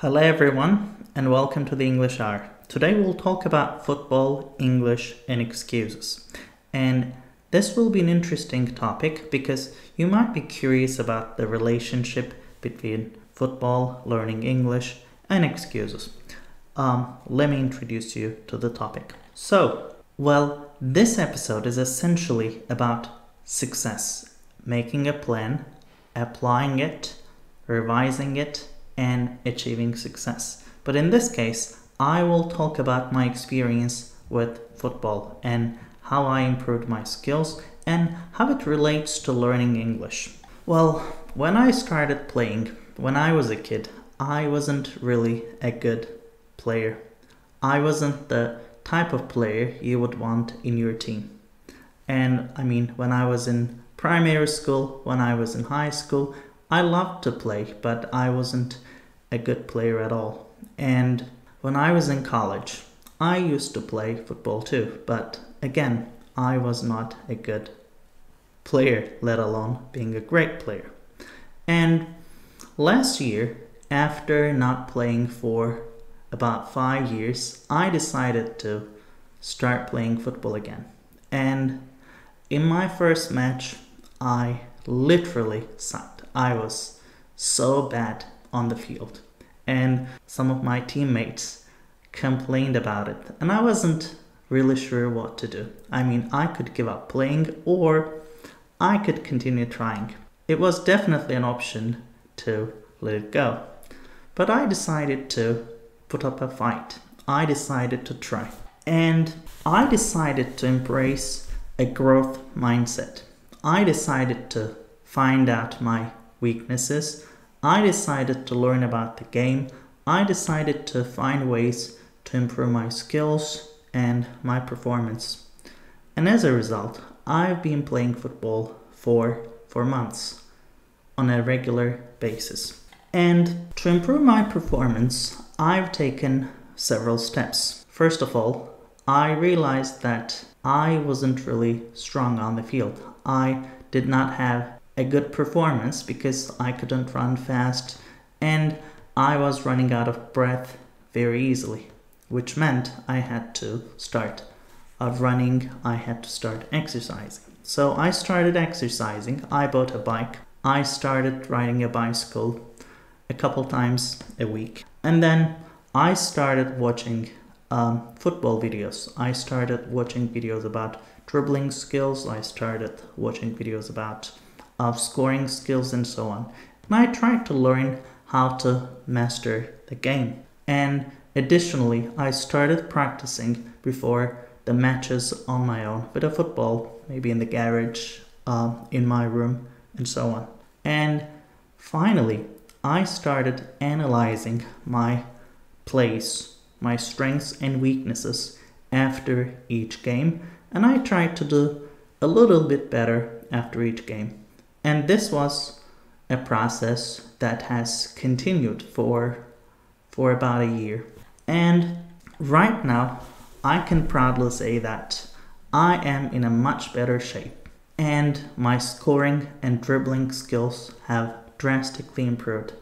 Hello everyone and welcome to the English Hour. Today we'll talk about football, English and excuses. And this will be an interesting topic because you might be curious about the relationship between football, learning English and excuses. Let me introduce you to the topic. This episode is essentially about success, making a plan, applying it, revising it, and achieving success. But in this case, I will talk about my experience with football and how I improved my skills and how it relates to learning English. Well, when I started playing, when I was a kid, I wasn't really a good player. I wasn't the type of player you would want in your team. And when I was in primary school, when I was in high school, I loved to play, but I wasn't a good player at all. And when I was in college, I used to play football too, but again, I was not a good player, let alone being a great player. And last year, after not playing for about 5 years, I decided to start playing football again. And in my first match, I literally sucked. I was so bad on the field, and some of my teammates complained about it, and I wasn't really sure what to do. I could give up playing or I could continue trying. It was definitely an option to let it go, but I decided to put up a fight. I decided to try, and I decided to embrace a growth mindset. I decided to find out my weaknesses. I decided to learn about the game. I decided to find ways to improve my skills and my performance. And as a result, I've been playing football for months on a regular basis. And to improve my performance, I've taken several steps. First of all, I realized that I wasn't really strong on the field. I did not have a good performance because I couldn't run fast and I was running out of breath very easily, which meant I had to start running, I had to start exercising. So I started exercising, I bought a bike, I started riding a bicycle a couple times a week, and then I started watching football videos. I started watching videos about dribbling skills, I started watching videos about scoring skills and so on. And I tried to learn how to master the game. And additionally, I started practicing before the matches on my own with a football, maybe in the garage, in my room, and so on. And finally, I started analyzing my plays, my strengths and weaknesses after each game, and I tried to do a little bit better after each game. And this was a process that has continued for about a year. And right now, I can proudly say that I am in a much better shape. And my scoring and dribbling skills have drastically improved.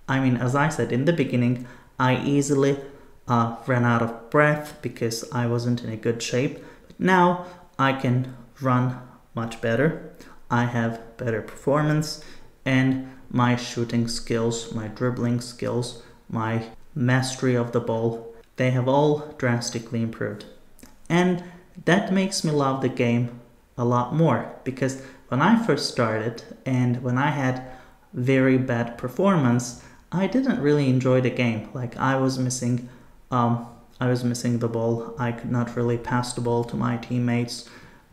As I said in the beginning, I easily ran out of breath because I wasn't in a good shape. But now I can run much better. I have better performance, and my shooting skills, my dribbling skills, my mastery of the ball, they have all drastically improved. And that makes me love the game a lot more, because when I first started and when I had very bad performance, I didn't really enjoy the game. Like I was missing the ball. I could not really pass the ball to my teammates.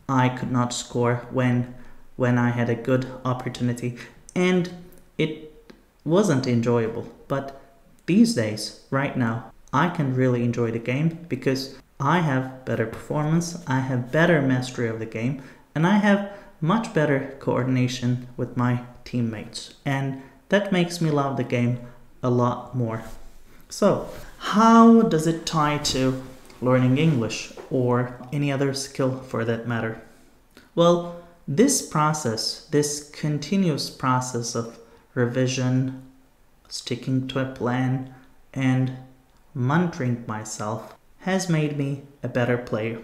I could not score when I had a good opportunity, and it wasn't enjoyable. But these days, right now, I can really enjoy the game because I have better performance, I have better mastery of the game, and I have much better coordination with my teammates. And that makes me love the game a lot more. So, how does it tie to learning English or any other skill for that matter? Well, this process, this continuous process of revision, sticking to a plan, and monitoring myself has made me a better player.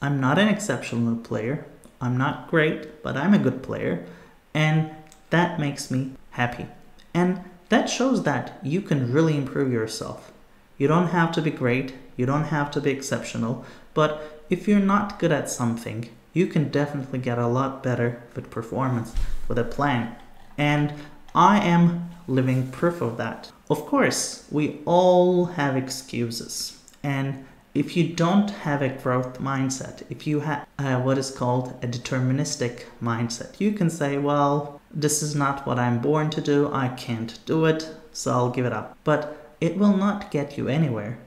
I'm not an exceptional player. I'm not great, but I'm a good player, and that makes me happy. And that shows that you can really improve yourself. You don't have to be great, you don't have to be exceptional, but if you're not good at something, you can definitely get a lot better with performance, with a plan. And I am living proof of that. Of course, we all have excuses. And if you don't have a growth mindset, if you have what is called a deterministic mindset, you can say, well, this is not what I'm born to do, I can't do it, so I'll give it up. But it will not get you anywhere.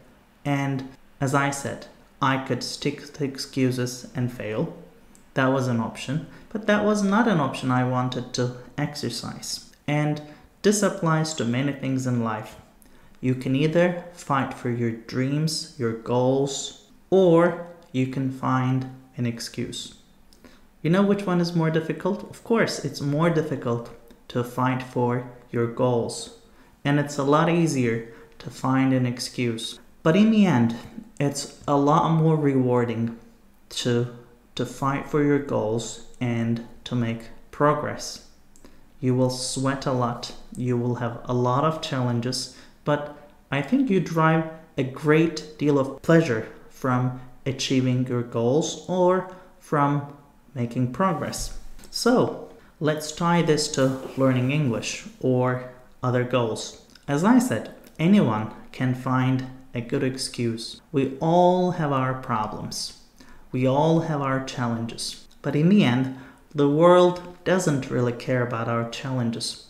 And as I said, I could stick to excuses and fail. That was an option, but that was not an option I wanted to exercise. And this applies to many things in life. You can either fight for your dreams, your goals, or you can find an excuse. You know which one is more difficult? Of course, it's more difficult to fight for your goals. And it's a lot easier to find an excuse. But in the end, it's a lot more rewarding to fight for your goals and to make progress. You will sweat a lot. You will have a lot of challenges, but I think you derive a great deal of pleasure from achieving your goals or from making progress. So let's tie this to learning English or other goals. As I said, anyone can find a good excuse. We all have our problems. We all have our challenges. But in the end, the world doesn't really care about our challenges.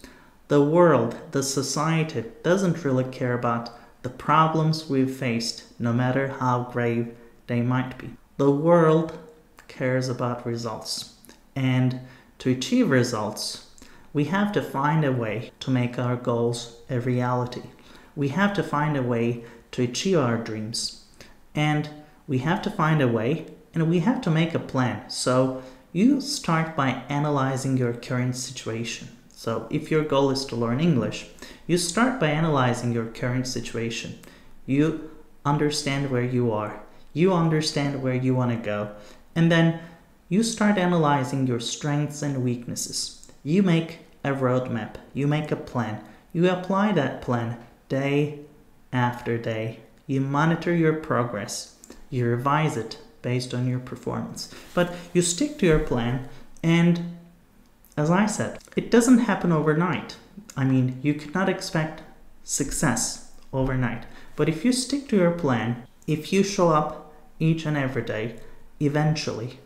The world, the society, doesn't really care about the problems we've faced, no matter how grave they might be. The world cares about results. And to achieve results, we have to find a way to make our goals a reality. We have to find a way to achieve our dreams. And we have to find a way, and we have to make a plan. So you start by analyzing your current situation. So if your goal is to learn English, you start by analyzing your current situation. You understand where you are. You understand where you want to go. And then you start analyzing your strengths and weaknesses. You make a roadmap. You make a plan. You apply that plan day after day. You monitor your progress. You revise it based on your performance. But you stick to your plan, and as I said, it doesn't happen overnight. I mean, you cannot expect success overnight. But if you stick to your plan, if you show up each and every day, eventually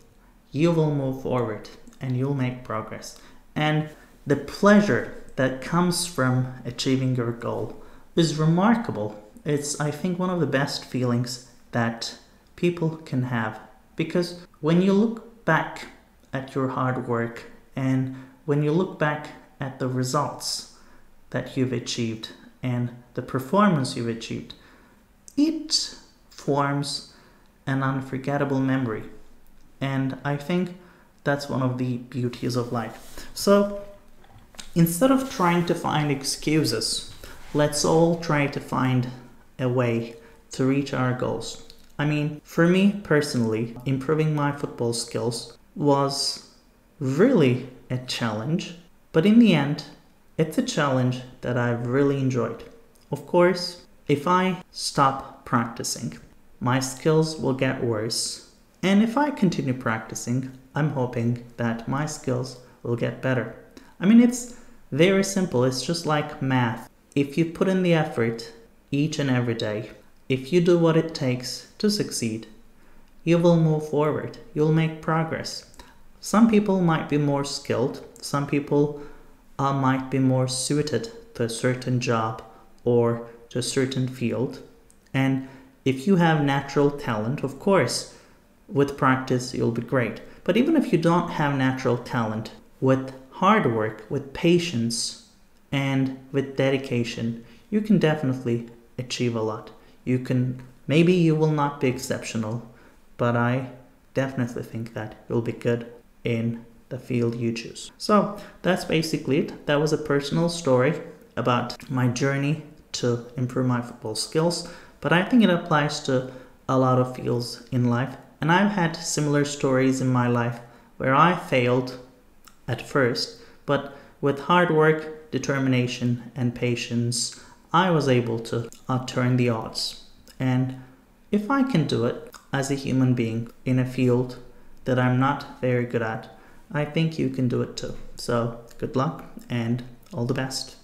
you will move forward and you'll make progress. And the pleasure that comes from achieving your goal is remarkable. It's, I think, one of the best feelings that people can have, because when you look back at your hard work and when you look back at the results that you've achieved and the performance you've achieved, it forms an unforgettable memory. And I think that's one of the beauties of life. So instead of trying to find excuses, let's all try to find a way to reach our goals. I mean, for me personally, improving my football skills was really a challenge, but in the end, it's a challenge that I've really enjoyed. Of course, if I stop practicing, my skills will get worse. And if I continue practicing, I'm hoping that my skills will get better. I mean, it's very simple. It's just like math. If you put in the effort each and every day, if you do what it takes to succeed, you will move forward. You'll make progress. Some people might be more skilled. Some people might be more suited to a certain job or to a certain field. And if you have natural talent, of course, with practice, you'll be great. But even if you don't have natural talent, with hard work, with patience, and with dedication, you can definitely achieve a lot. Maybe you will not be exceptional, but I definitely think that you'll be good in the field you choose. So that's basically it. That was a personal story about my journey to improve my football skills, but I think it applies to a lot of fields in life. And I've had similar stories in my life where I failed at first, but with hard work, determination, and patience, I was able to turn the odds. And if I can do it as a human being in a field that I'm not very good at, I think you can do it too. So good luck and all the best.